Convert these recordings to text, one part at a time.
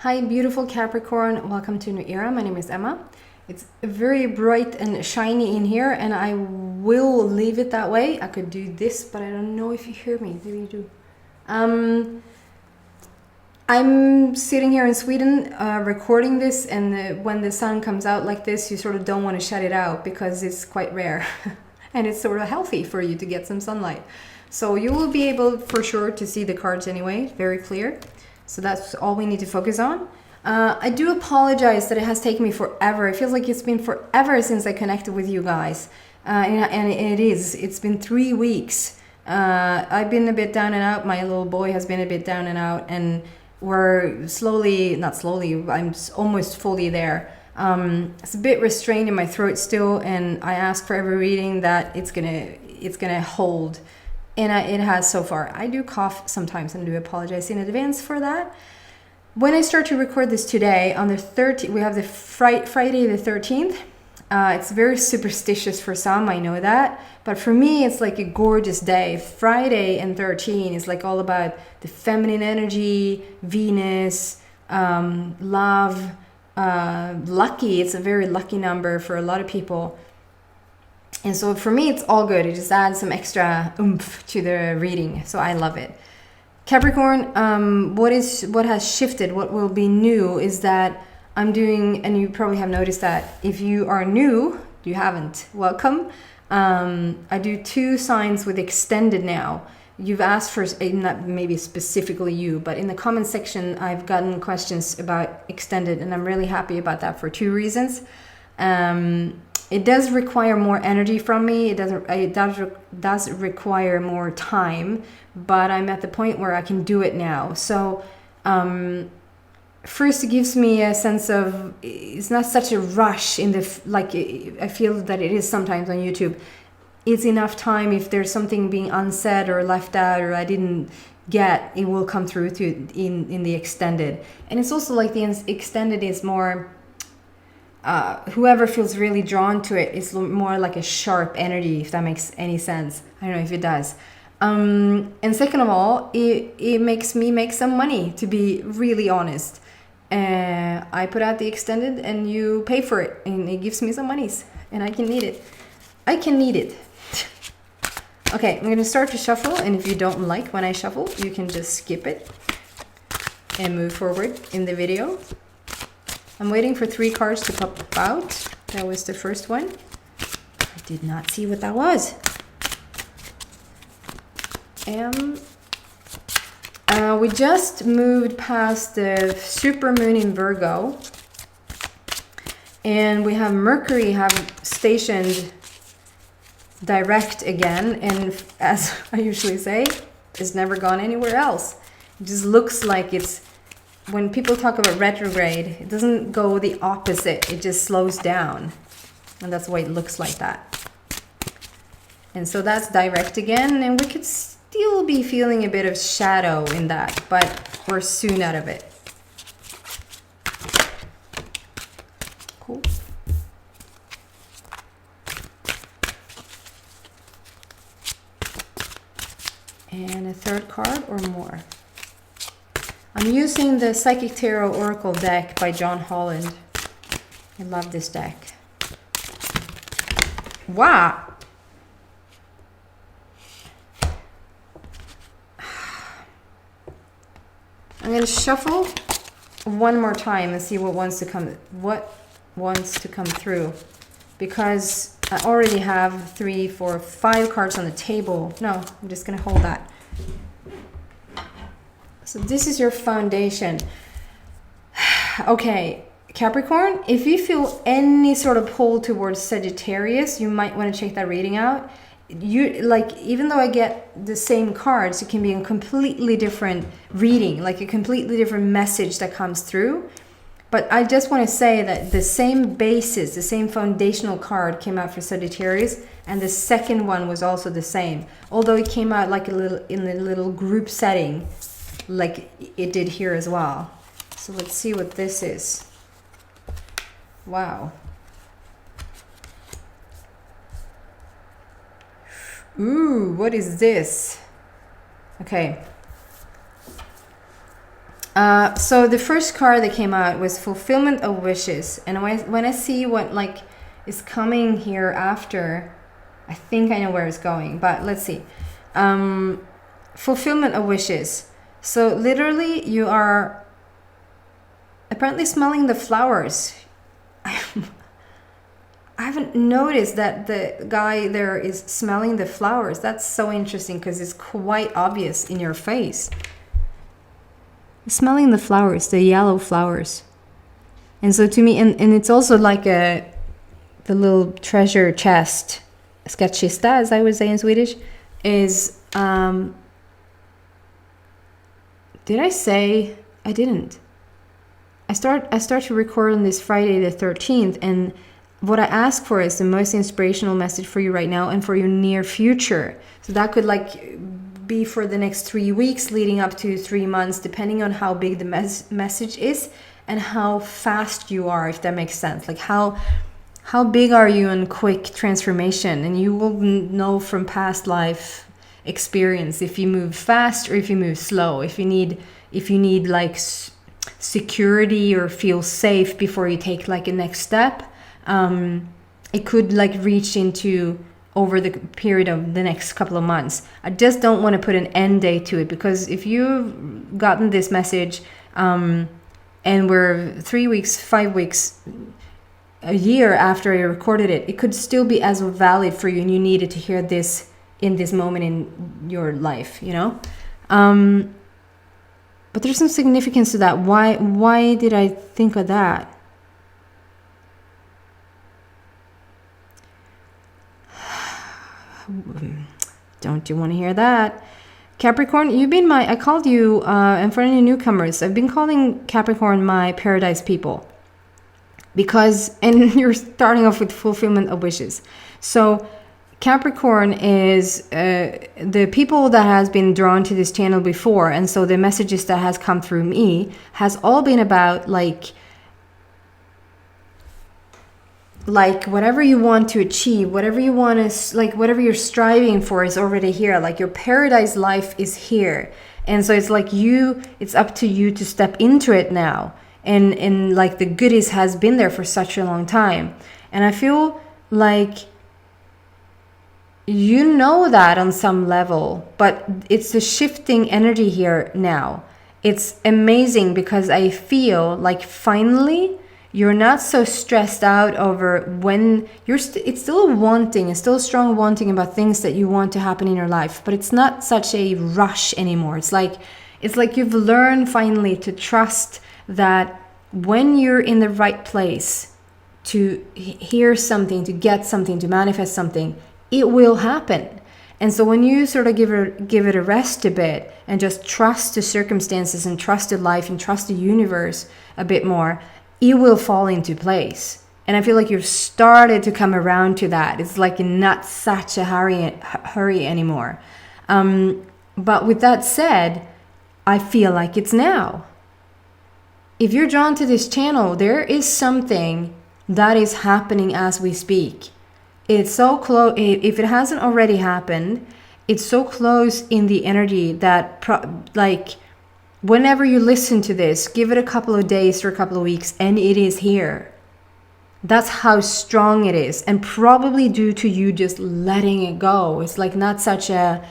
Hi, beautiful Capricorn. Welcome to a new era. My name is Emma. It's very bright and shiny in here, and I will leave it that way. I could do this, but I don't know if you hear me. Maybe you do. I'm sitting here in Sweden recording this, and when the sun comes out like this, you sort of don't want to shut it out because it's quite rare. And it's sort of healthy for you to get some sunlight. So you will be able for sure to see the cards anyway, very clear. So that's all we need to focus on. I do apologize that it has taken me forever. It feels like it's been forever since I connected with you guys. And it is. It's been 3 weeks. I've been a bit down and out. My little boy has been a bit down and out. And we're slowly, not slowly, I'm almost fully there. It's a bit restrained in my throat still. And I ask for every reading that it's gonna hold. And it has so far. I do cough sometimes and do apologize in advance for that. When I start to record this today, on the 13th, we have the Friday the 13th. It's very superstitious for some, I know that. But for me, it's like a gorgeous day. Friday and 13 is like all about the feminine energy, Venus, love, lucky. It's a very lucky number for a lot of people. And so for me, it's all good. It just adds some extra oomph to the reading. So I love it. Capricorn, what has shifted, what will be new is that I'm doing, and you probably have noticed that if you are new, you haven't, welcome. I do 2 signs with extended now. You've asked for, not maybe specifically you, but in the comment section, I've gotten questions about extended, and I'm really happy about that for 2 reasons. It does require more energy from me. It does require more time, but I'm at the point where I can do it now. So first, it gives me a sense of it's not such a rush in the like I feel that it is sometimes on YouTube. It's enough time if there's something being unsaid or left out or I didn't get, it will come through to in the extended. And it's also like the extended is more. Whoever feels really drawn to it is more like a sharp energy, if that makes any sense. I don't know if it does. And second of all, it makes me make some money, to be really honest. I put out the extended and you pay for it, and it gives me some monies, and I can need it. Okay, I'm gonna start to shuffle, and if you don't like when I shuffle, you can just skip it and move forward in the video. I'm waiting for 3 cards to pop out. That was the first one. I did not see what that was. We just moved past the super moon in Virgo. And we have Mercury have stationed direct again. And as I usually say, it's never gone anywhere else. It just looks like it's... When people talk about retrograde, it doesn't go the opposite. It just slows down. And that's why it looks like that. And so that's direct again. And we could still be feeling a bit of shadow in that. But we're soon out of it. Cool. And a third card or more. I'm using the Psychic Tarot Oracle deck by John Holland. I love this deck. Wow! I'm going to shuffle one more time and see what wants to come through. Because I already have 3, 4, 5 cards on the table. No, I'm just going to hold that. So this is your foundation. Okay, Capricorn, if you feel any sort of pull towards Sagittarius, you might want to check that reading out. Even though I get the same cards, it can be a completely different reading, like a completely different message that comes through. But I just want to say that the same basis, the same foundational card came out for Sagittarius, and the second one was also the same. Although it came out like in a little group setting, like it did here as well. So let's see what this is. Wow. Ooh, what is this? Okay. So the first card that came out was fulfillment of wishes, and when I see what like is coming here after, I think I know where it's going, but let's see. Fulfillment of wishes. So literally you are apparently smelling the flowers. I haven't noticed that the guy there is smelling the flowers. That's so interesting because it's quite obvious in your face. Smelling the flowers, the yellow flowers. And so to me, and it's also like the little treasure chest, skattkista, as I would say in Swedish, is, did I say? I didn't. I start to record on this Friday the 13th, and what I ask for is the most inspirational message for you right now and for your near future. So that could like be for the next 3 weeks leading up to 3 months, depending on how big the message is and how fast you are, if that makes sense. Like how big are you in quick transformation? And you will know from past life experience if you move fast or if you move slow, if you need like security or feel safe before you take like a next step. It could like reach into over the period of the next couple of months. I just don't want to put an end date to it, because if you've gotten this message and we're 3 weeks, 5 weeks, a year after I recorded it, it could still be as valid for you, and you needed to hear this in this moment in your life, you know? But there's some significance to that. Why did I think of that? Don't you want to hear that? Capricorn, you've been I called you, and for any newcomers, I've been calling Capricorn my paradise people. Because, and you're starting off with fulfillment of wishes. So Capricorn is the people that has been drawn to this channel before. And so the messages that has come through me has all been about like whatever you want to achieve, whatever you want to, like whatever you're striving for is already here. Like your paradise life is here. And so it's like it's up to you to step into it now. And like the goodies has been there for such a long time. And I feel like you know that on some level, but it's the shifting energy here now. It's amazing because I feel like finally you're not so stressed out over when it's still wanting, it's still a strong wanting about things that you want to happen in your life, but it's not such a rush anymore. It's like you've learned finally to trust that when you're in the right place to hear something, to get something, to manifest something, it will happen. And so when you sort of give it a rest a bit and just trust the circumstances and trust the life and trust the universe a bit more, it will fall into place. And I feel like you've started to come around to that. It's like not such a hurry anymore. But with that said, I feel like it's now. If you're drawn to this channel, there is something that is happening as we speak. It's so close. If it hasn't already happened, it's so close in the energy that like whenever you listen to this, give it a couple of days or a couple of weeks and it is here. That's how strong it is, and probably due to you just letting it go. It's like not such a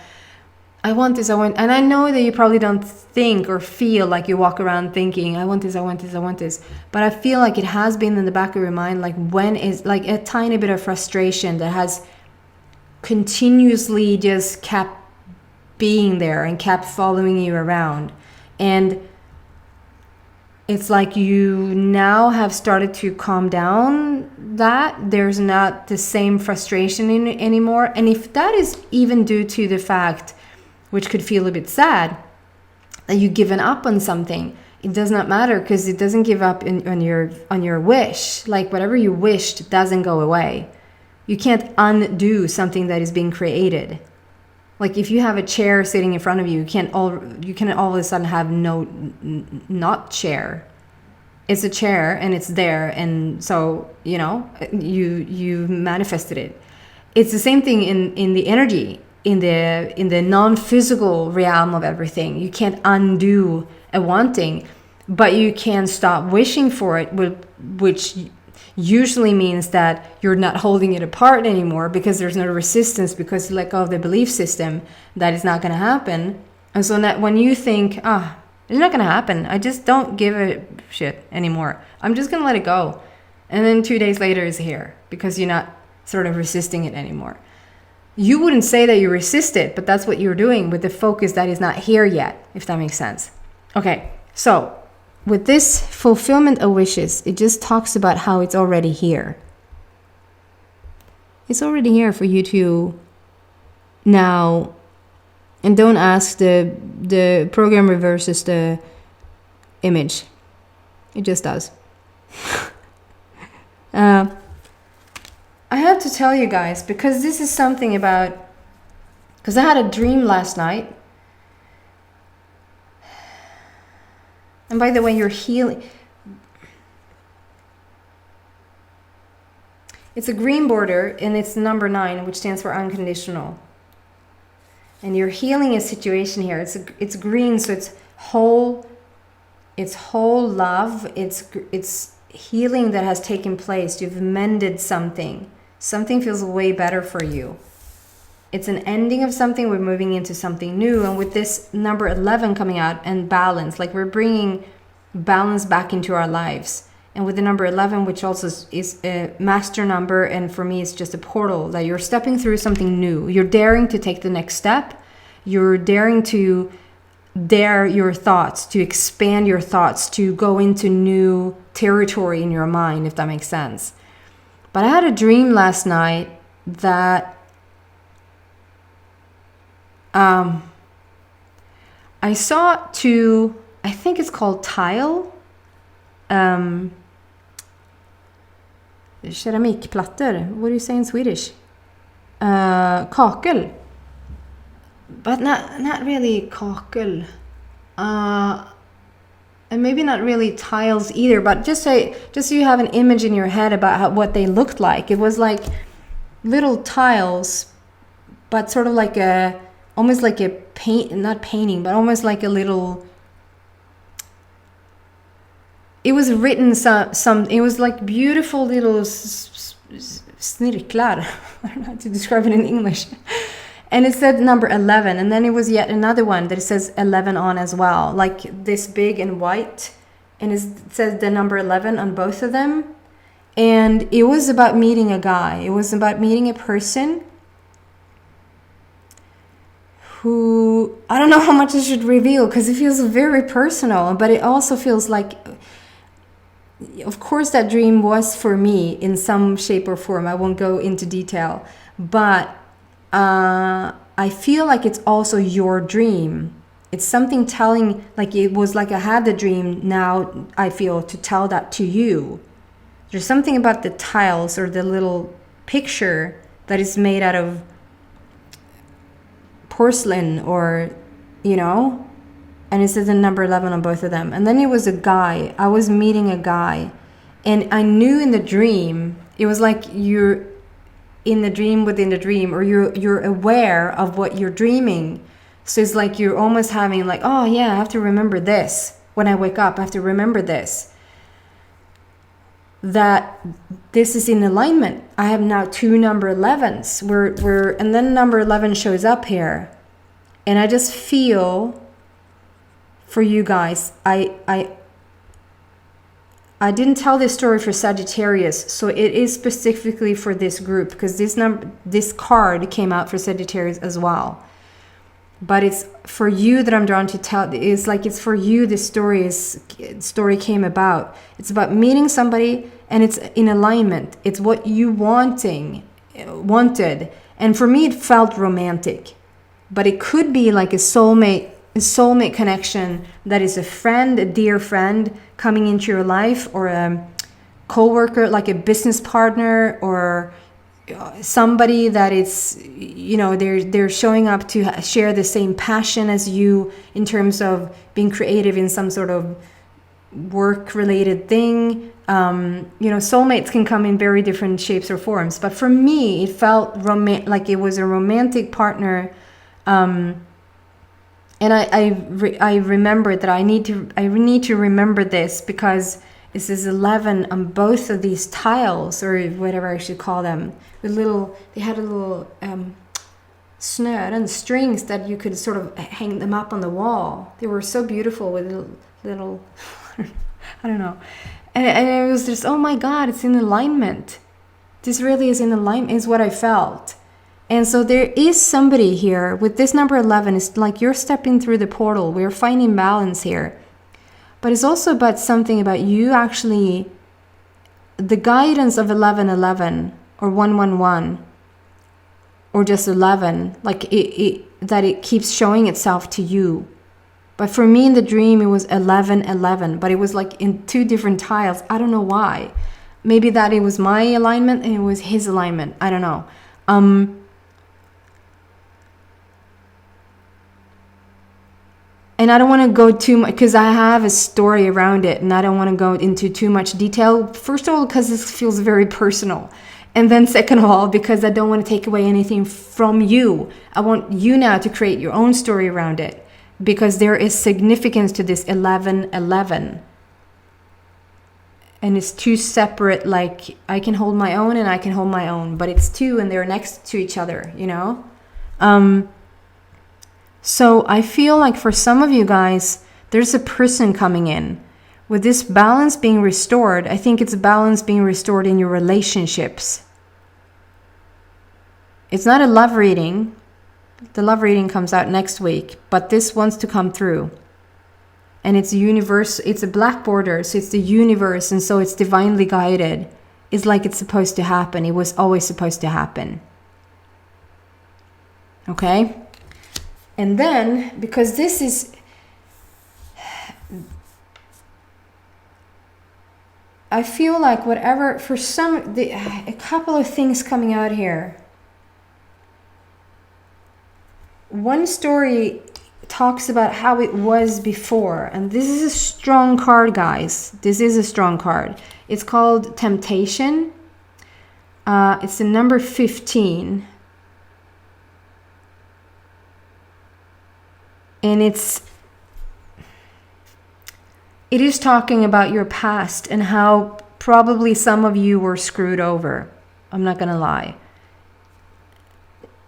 I want this, I want, and I know that you probably don't think or feel like you walk around thinking, I want this, I want this, I want this. But I feel like it has been in the back of your mind, like when is like a tiny bit of frustration that has continuously just kept being there and kept following you around. And it's like you now have started to calm down that. There's not the same frustration in it anymore. And if that is even due to the fact, which could feel a bit sad, that you've given up on something, it does not matter, because it doesn't give up on your wish. Like whatever you wished doesn't go away. You can't undo something that is being created. Like if you have a chair sitting in front of you, you can all of a sudden have not chair. It's a chair and it's there, and so you manifested it. It's the same thing in the energy. In the non-physical realm of everything, you can't undo a wanting. but you can't stop wishing for it, which usually means that you're not holding it apart anymore because there's no resistance, because you let go of the belief system that it's not going to happen. And so that when you think, it's not going to happen, I just don't give a shit anymore, I'm just going to let it go. And then 2 days later it's here because you're not sort of resisting it anymore. You wouldn't say that you resist it, but that's what you're doing with the focus that is not here yet, if that makes sense. Okay, so with this fulfillment of wishes, it just talks about how it's already here. It's already here for you to now, and don't ask, the program reverses the image. It just does. I have to tell you guys, because this is something about, because I had a dream last night. And by the way, you're healing. It's a green border and it's number 9, which stands for unconditional. And you're healing a situation here. It's green, so it's whole love. It's healing that has taken place. You've mended something. Something feels way better for you. It's an ending of something. We're moving into something new. And with this number 11 coming out and balance, like we're bringing balance back into our lives. And with the number 11, which also is a master number, and for me it's just a portal, that you're stepping through something new. You're daring to take the next step. You're daring to dare your thoughts, to expand your thoughts, to go into new territory in your mind, if that makes sense. But I had a dream last night that I saw 2, I think it's called tile, keramikplattor. What do you say in Swedish? Kakel. But not really kakel. And maybe not really tiles either, but just so you have an image in your head about what they looked like. It was like little tiles, but sort of like almost like a not painting, but almost like a little, it was written it was like beautiful little snirklar. I don't know how to describe it in English. And it said number 11, and then it was yet another one that it says 11 on as well, like this big and white, and it says the number 11 on both of them. And it was about meeting a guy. It was about meeting a person who, I don't know how much I should reveal because it feels very personal, but it also feels like, of course that dream was for me in some shape or form. I won't go into detail, but I feel like it's also your dream. It's something telling, like it was like I had the dream, now I feel to tell that to you. There's something about the tiles or the little picture that is made out of porcelain, or, and it says the number 11 on both of them. And then it was a guy. I was meeting a guy, and I knew in the dream, it was like you're in the dream within the dream, or you're aware of what you're dreaming. So it's like you're almost having like, oh yeah, I have to remember this. When I wake up, I have to remember this. That this is in alignment. I have now 2 number 11s. And then number 11 shows up here. And I just feel for you guys, I didn't tell this story for Sagittarius, so it is specifically for this group, because this card came out for Sagittarius as well. But it's for you that I'm drawn to tell. It's like it's for you this story came about. It's about meeting somebody, and it's in alignment. It's what you wanted. And for me, it felt romantic. But it could be like a soulmate connection that is a friend, a dear friend coming into your life, or a co-worker, like a business partner, or somebody that is, they're showing up to share the same passion as you in terms of being creative in some sort of work-related thing. Soulmates can come in very different shapes or forms. But for me, it felt like it was a romantic partner. And I remember that I need to remember this, because this is 11 on both of these tiles, or whatever I should call them. They had a little snare and strings that you could sort of hang them up on the wall. They were so beautiful with little I don't know. And it was just, oh my God, it's in alignment. This really is in alignment, is what I felt. And so there is somebody here with this number 11. It's like you're stepping through the portal. We're finding balance here. But it's also about something about you actually, the guidance of 1111 or 111 or just 11, like that it keeps showing itself to you. But for me in the dream, it was 1111, but it was like in two different tiles. I don't know why. Maybe that it was my alignment and it was his alignment. I don't know. And I don't want to go too much, because I have a story around it, and I don't want to go into too much detail. First of all, because this feels very personal. And then second of all, because I don't want to take away anything from you. I want you now to create your own story around it, because there is significance to this 1111. And it's two separate, like I can hold my own and I can hold my own, but it's two and they're next to each other, you know? So I feel like for some of you guys, there's a person coming in. With this balance being restored, I think it's balance being restored in your relationships. It's not a love reading. The love reading comes out next week, but this wants to come through. And it's universe, it's a black border, so it's the universe, and so it's divinely guided. It's like it's supposed to happen. It was always supposed to happen. Okay? And then, because this is, I feel like whatever, for some, a couple of things coming out here. One story talks about how it was before, and this is a strong card, guys. This is a strong card. It's called Temptation. It's the number 15. And it is talking about your past and how probably some of you were screwed over. I'm not gonna lie.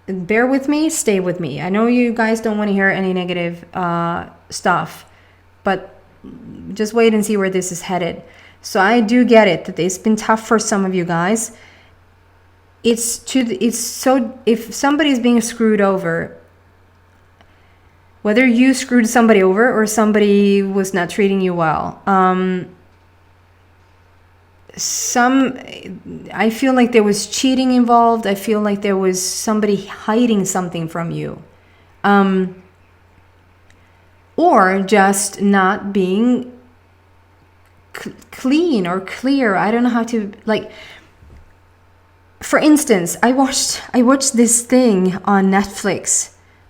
Bear with me, stay with me. I know you guys don't want to hear any negative stuff, but just wait and see where this is headed. So I do get it that it's been tough for some of you guys. So if somebody's being screwed over, whether you screwed somebody over or somebody was not treating you well, I feel like there was cheating involved. I feel like there was somebody hiding something from you. Or just not being clean or clear. I don't know how to, like, for instance, I watched this thing on Netflix.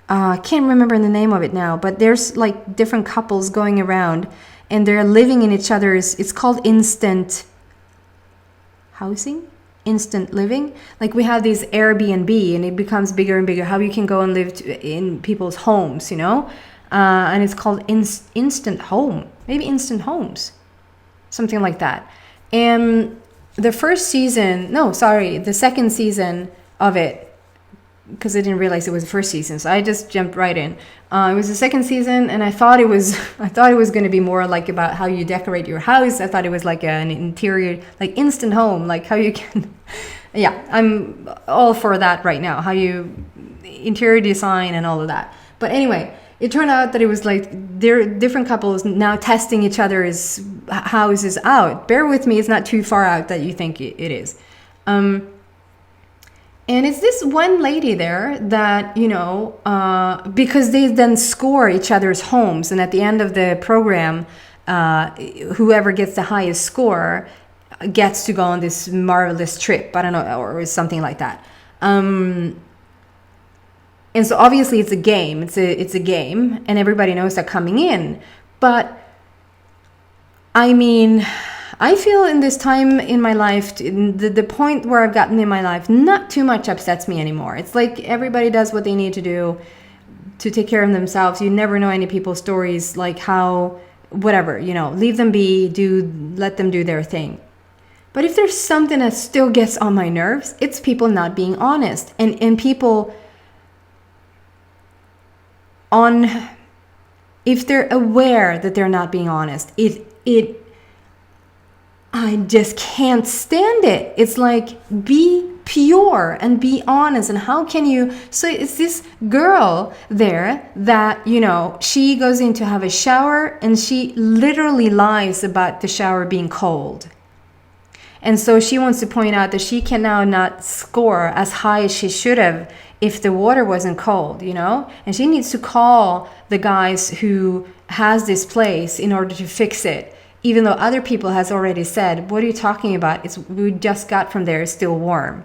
I can't remember the name of it now, but there's like different couples going around and they're living in each other's, it's called instant housing, instant living. Like we have these Airbnb and it becomes bigger and bigger, how you can go and live in people's homes, you know? And it's called instant home, maybe instant homes, something like that. And the second season of it, because I didn't realize it was the first season, so I just jumped right in. It was the second season, and I thought it was going to be more like about how you decorate your house. I thought it was like an interior, like instant home, like how you can. Yeah, I'm all for that right now. How you interior design and all of that. But anyway, it turned out that it was like there different couples now testing each other's houses out. Bear with me; it's not too far out that you think it is. And it's this one lady there that, you know, because they then score each other's homes. And at the end of the program, whoever gets the highest score gets to go on this marvelous trip. I don't know, or something like that. And so obviously it's a game. It's a game. And everybody knows that coming in. But, I mean, I feel in this time in my life, the point where I've gotten in my life, not too much upsets me anymore. It's like everybody does what they need to do to take care of themselves. You never know any people's stories, like how, whatever, you know, leave them be, let them do their thing. But if there's something that still gets on my nerves, it's people not being honest, and people if they're aware that they're not being honest, I just can't stand it. It's like, be pure and be honest. And how can you? So it's this girl there that, you know, she goes in to have a shower and she literally lies about the shower being cold. And so she wants to point out that she can now not score as high as she should have if the water wasn't cold, you know? And she needs to call the guys who has this place in order to fix it. Even though other people has already said, what are you talking about? We just got from there, it's still warm.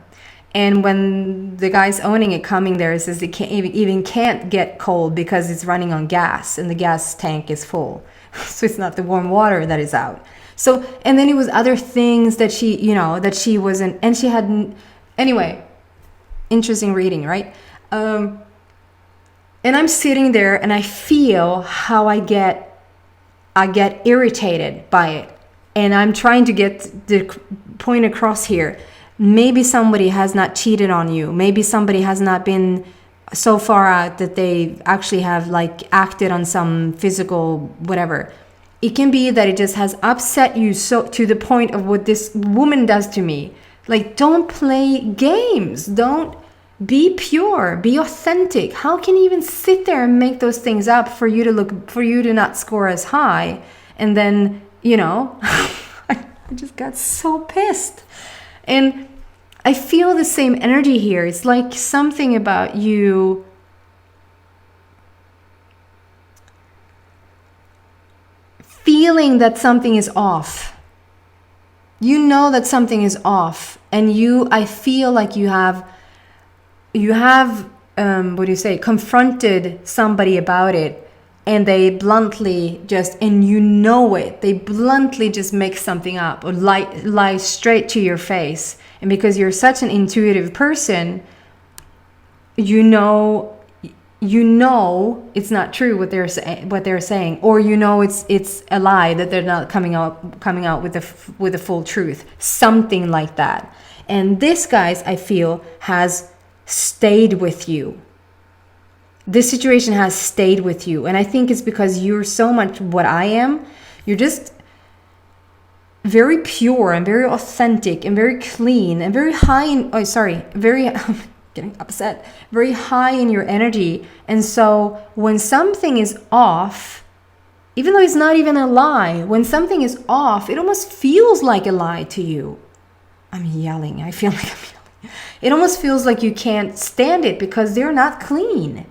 And when the guys owning it coming there, says they can't get cold because it's running on gas and the gas tank is full. So it's not the warm water that is out. So, and then it was other things that she, you know, that she wasn't, and she hadn't, anyway, interesting reading, right? And I'm sitting there and I feel how I get irritated by it. And I'm trying to get the point across here. Maybe somebody has not cheated on you. Maybe somebody has not been so far out that they actually have like acted on some physical whatever. It can be that it just has upset you so to the point of what this woman does to me. Like, don't play games. Don't be pure. Be authentic. How can you even sit there and make those things up for you to not score as high? And then, you know, I just got so pissed. And I feel the same energy here. It's like something about you feeling that something is off. You know that something is off, and I feel like you have confronted somebody about it, and they bluntly just, and you know it, they bluntly just make something up or lie straight to your face. And because you're such an intuitive person, you know it's not true what they're saying, or you know it's a lie, that they're not coming out with the full truth, something like that. And this, guys, I feel has stayed with you. This situation has stayed with you, and I think it's because you're so much what I am. You're just very pure and very authentic and very clean and very high in very getting upset, very high in your energy. And so when something is off, even though it's not even a lie, when something is off, it almost feels like a lie to you. I'm yelling. I feel like I'm yelling. It almost feels like you can't stand it because they're not clean.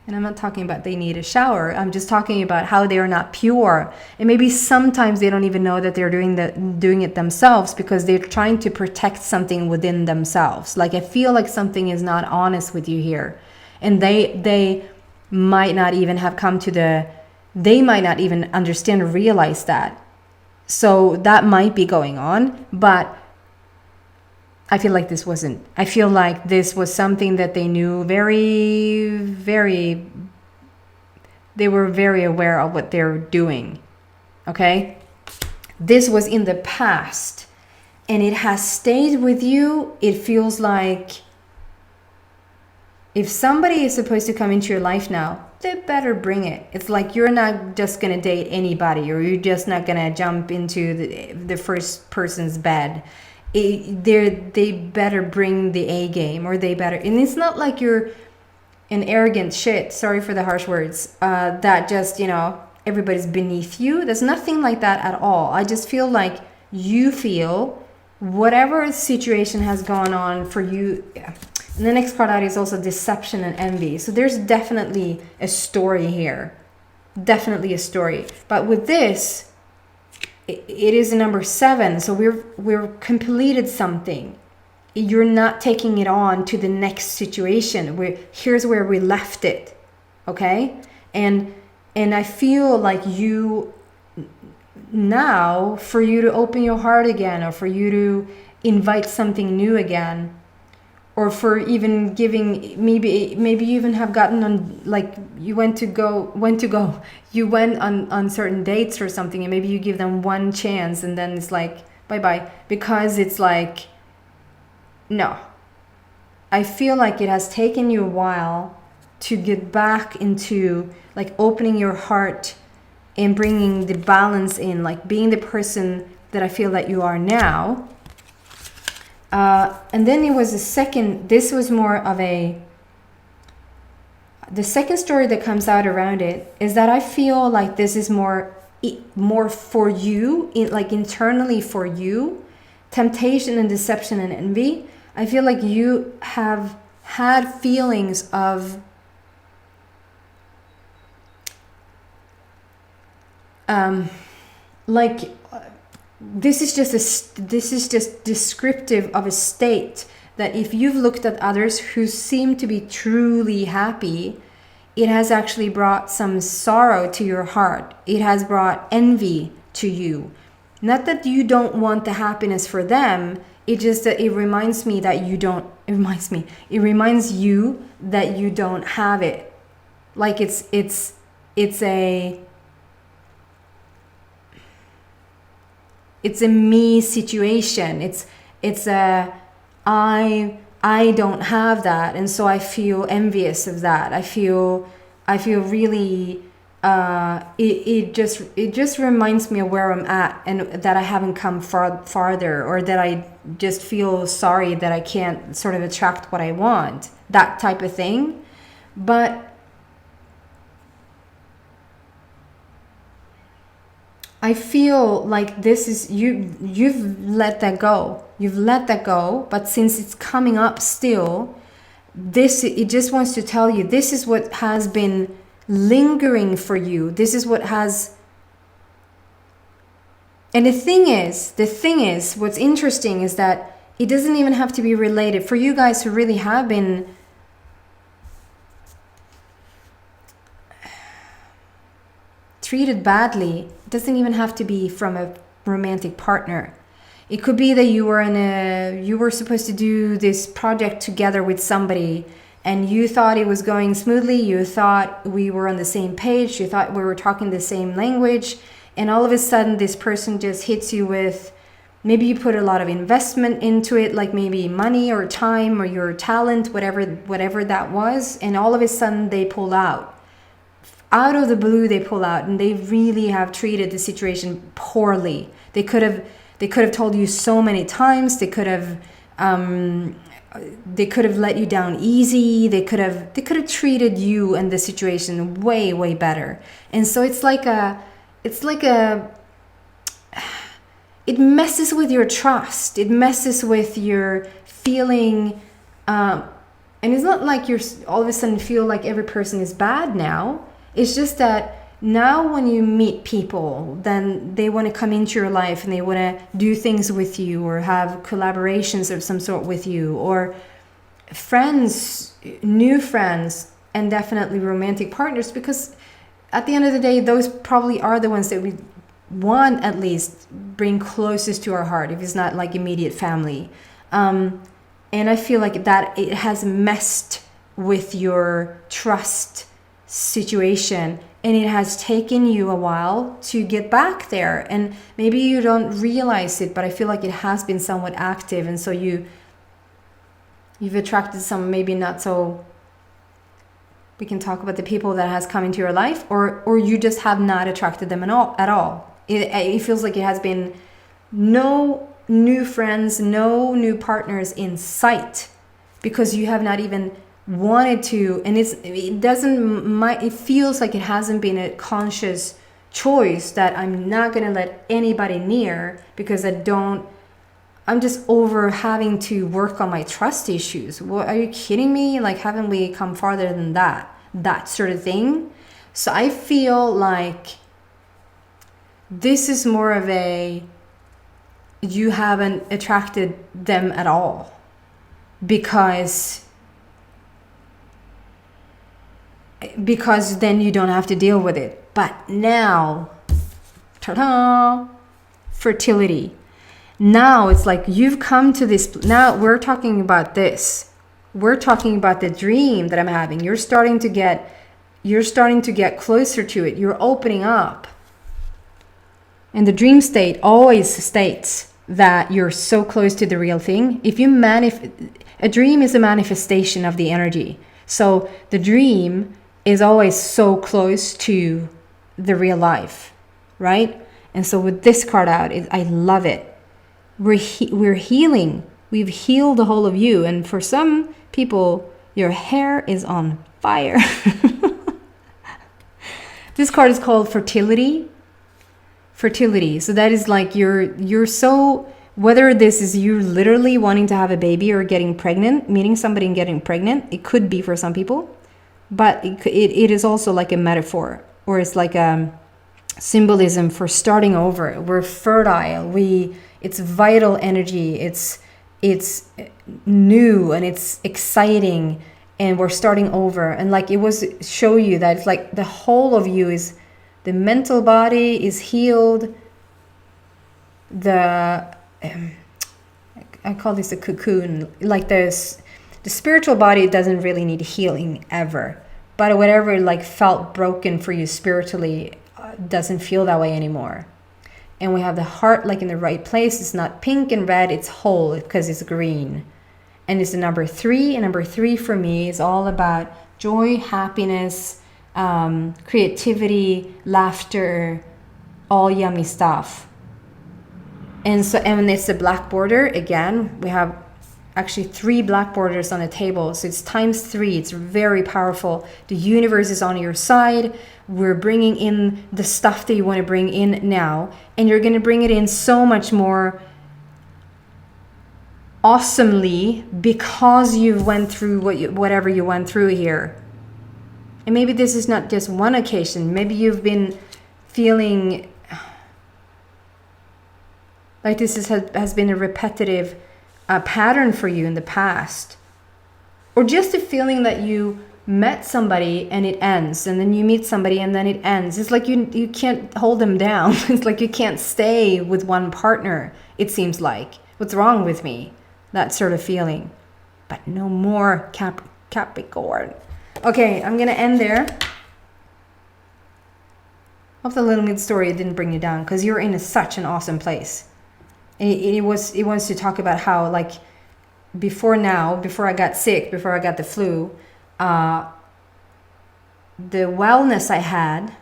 And I'm not talking about they need a shower. I'm just talking about how they are not pure. And maybe sometimes they don't even know that they're doing it themselves because they're trying to protect something within themselves. Like, I feel like something is not honest with you here. And they might not even have they might not even understand or realize that. So that might be going on, but I feel like this wasn't. I feel like this was something that they knew very, very, they were very aware of what they're doing. Okay? This was in the past and it has stayed with you. It feels like if somebody is supposed to come into your life now, they better bring it. It's like you're not just going to date anybody, or you're just not going to jump into the first person's bed. They better bring the A game, or they better, and it's not like you're an arrogant shit, sorry for the harsh words, that just, you know, everybody's beneath you. There's nothing like that at all. I just feel like you feel whatever situation has gone on for you. Yeah. And the next card out is also deception and envy. So there's definitely a story here, definitely a story. But with this, it is a number 7, so we're completed something. You're not taking it on to the next situation. Here's where we left it, okay? And I feel like you now, for you to open your heart again, or for you to invite something new again, or for even giving, maybe you even have gotten on, like you went on certain dates or something, and maybe you give them one chance and then it's like bye-bye, because it's like, no. I feel like it has taken you a while to get back into like opening your heart and bringing the balance in, like being the person that I feel that you are now. And then it was this was more of the second story that comes out around it is that I feel like this is more for you, like internally for you, temptation and deception and envy. I feel like you have had feelings of like this is just descriptive of a state that if you've looked at others who seem to be truly happy, it has actually brought some sorrow to your heart. It has brought envy to you. Not that you don't want the happiness for them, it just that it reminds me that you don't, it reminds you that you don't have it. Like it's a me situation. It's a I don't have that, and so I feel envious of that. I feel really it just reminds me of where I'm at, and that I haven't come farther, or that I just feel sorry that I can't sort of attract what I want, that type of thing. But I feel like this is you've let that go. You've let that go, but since it's coming up still, it just wants to tell you this is what has been lingering for you. This is what has. And the thing is, what's interesting is that it doesn't even have to be related. For you guys who really have been treated badly, it doesn't even have to be from a romantic partner. It could be that you were supposed to do this project together with somebody, and you thought it was going smoothly. You thought we were on the same page. You thought we were talking the same language, and all of a sudden this person just hits you with, maybe you put a lot of investment into it, like maybe money or time or your talent, whatever that was, and all of a sudden they pull out. Out of the blue they pull out, and they really have treated the situation poorly. They could have told you so many times. They could have let you down easy. They could have treated you and the situation way better. And so it messes with your trust. It messes with your feeling, and it's not like you're all of a sudden feel like every person is bad now. It's just that now when you meet people, then they want to come into your life and they want to do things with you, or have collaborations of some sort with you, or friends, new friends, and definitely romantic partners, because at the end of the day, those probably are the ones that we want at least bring closest to our heart, if it's not like immediate family. And I feel like that it has messed with your trust situation, and it has taken you a while to get back there, and maybe you don't realize it, but I feel like it has been somewhat active, and so you've attracted some, maybe not so, we can talk about the people that has come into your life, or you just have not attracted them at all. It feels like it has been no new friends, no new partners in sight, because you have not even wanted to, and it feels like it hasn't been a conscious choice that I'm not going to let anybody near, because I'm just over having to work on my trust issues. What, are you kidding me? Like, haven't we come farther than that sort of thing? So I feel like this is more of you haven't attracted them at all, because then you don't have to deal with it. But now, ta-da, fertility. Now it's like you've come to this, now we're talking about this. We're talking about the dream that I'm having. You're starting to get closer to it. You're opening up. And the dream state always states that you're so close to the real thing. If you a dream is a manifestation of the energy. So the dream is always so close to the real life, right? And so with this card out, I love it. We're healing. We've healed the whole of you. And for some people, your hair is on fire. This card is called fertility. So that is like you're so, whether this is you literally wanting to have a baby or getting pregnant, meeting somebody and getting pregnant, it could be for some people, but it is also like a metaphor, or it's like a symbolism for starting over. We're fertile. It's vital energy. It's new and it's exciting, and we're starting over. And like it was show you that it's like the whole of you is, the mental body is healed. I call this a cocoon. Like the spiritual body doesn't really need healing ever, but whatever like felt broken for you spiritually doesn't feel that way anymore. And we have the heart like in the right place. It's not pink and red, it's whole because it's green. And it's the number 3. And number 3 for me is all about joy, happiness, creativity, laughter, all yummy stuff. And so, and when it's a black border, again, we have actually 3 black borders on the table. So it's times 3. It's very powerful. The universe is on your side. We're bringing in the stuff that you want to bring in now. And you're going to bring it in so much more awesomely because you went through whatever you went through here. And maybe this is not just one occasion. Maybe you've been feeling like this has been a repetitive pattern for you in the past. Or just a feeling that you met somebody and it ends, and then you meet somebody and then it ends. It's like you can't hold them down. It's like you can't stay with one partner, it seems like. What's wrong with me? That sort of feeling. But no more Capricorn. Okay, I'm gonna end there. Hope the little mid story didn't bring you down, because you're in such an awesome place. It wants to talk about how, like, before I got sick, before I got the flu, the wellness I had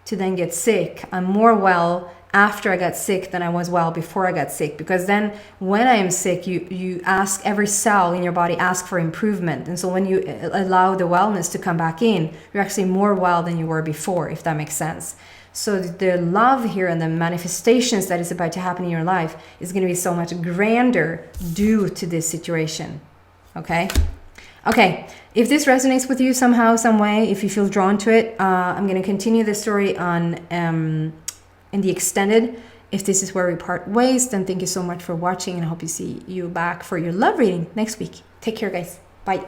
to then get sick, I'm more well after I got sick than I was well before I got sick. Because then when I am sick, you ask, every cell in your body ask for improvement. And so when you allow the wellness to come back in, you're actually more well than you were before, if that makes sense. So the love here and the manifestations that is about to happen in your life is going to be so much grander due to this situation. Okay? Okay, if this resonates with you somehow, some way, if you feel drawn to it, I'm going to continue the story on in the extended. If this is where we part ways, then thank you so much for watching, and I hope you see you back for your love reading next week. Take care, guys. Bye.